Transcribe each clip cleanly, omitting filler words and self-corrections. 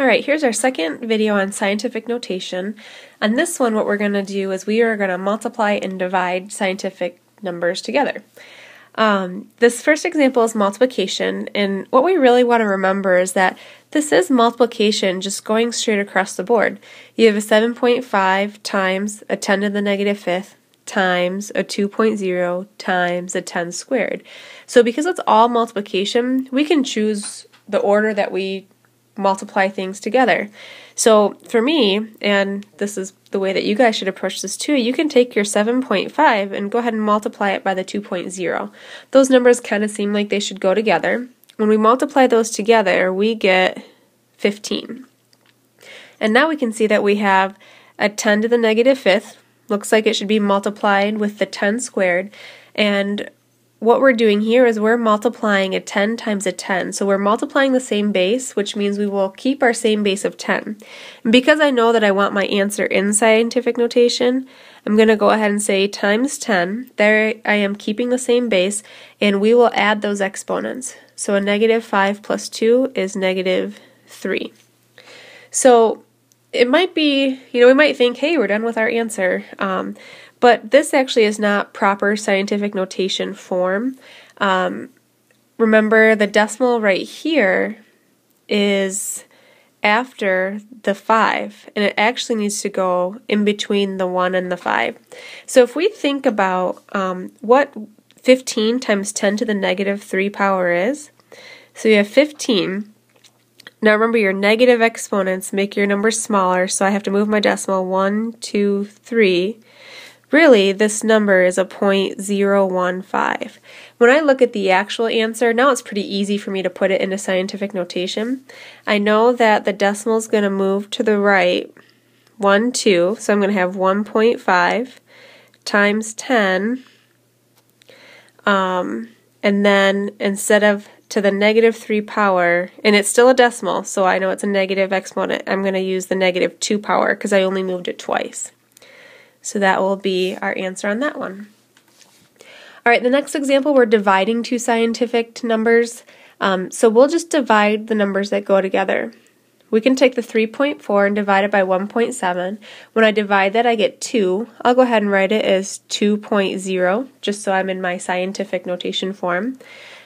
Alright, here's our second video on scientific notation. On this one, what we're going to do is we are going to multiply and divide scientific numbers together. This first example is multiplication, and what we really want to remember is that this is multiplication just going straight across the board. You have a 7.5 times a 10 to the negative fifth times a 2.0 times a 10 squared. So because it's all multiplication, we can choose the order that we multiply things together. So for me, and this is the way that you guys should approach this too, you can take your 7.5 and go ahead and multiply it by the 2.0. Those numbers kind of seem like they should go together. When we multiply those together, we get 15. And now we can see that we have a 10 to the negative fifth. Looks like it should be multiplied with the 10 squared. And what we're doing here is we're multiplying a 10 times a 10. So we're multiplying the same base, which means we will keep our same base of 10. And because I know that I want my answer in scientific notation, I'm going to go ahead and say times 10. There I am keeping the same base, and we will add those exponents. So a negative 5 plus 2 is negative 3. So it might be, we might think, hey, we're done with our answer. But this actually is not proper scientific notation form. Remember, the decimal right here is after the 5, and it actually needs to go in between the 1 and the 5. So if we think about what 15 times 10 to the negative 3 power is, so you have 15. Now remember, your negative exponents make your numbers smaller, so I have to move my decimal 1, 2, 3. Really, this number is a 0.015. When I look at the actual answer, now it's pretty easy for me to put it into scientific notation. I know that the decimal is going to move to the right 1, 2, so I'm going to have 1.5 times 10, and then instead of to the negative 3 power, and it's still a decimal, so I know it's a negative exponent, I'm going to use the negative 2 power because I only moved it twice. So that will be our answer on that one. Alright, the next example, we're dividing two scientific numbers. So we'll just divide the numbers that go together. We can take the 3.4 and divide it by 1.7. When I divide that, I get 2. I'll go ahead and write it as 2.0, just so I'm in my scientific notation form.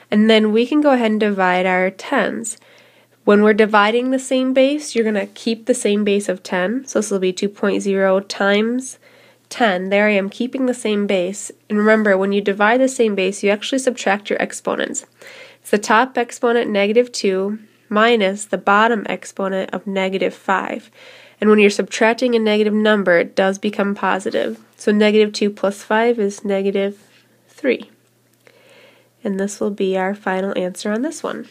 And then we can go ahead and divide our tens. When we're dividing the same base, you're going to keep the same base of 10. So this will be 2.0 times 10. There I am keeping the same base. And remember, when you divide the same base, you actually subtract your exponents. It's the top exponent, negative 2, minus the bottom exponent of negative 5. And when you're subtracting a negative number, it does become positive. So negative 2 plus 5 is negative 3. And this will be our final answer on this one.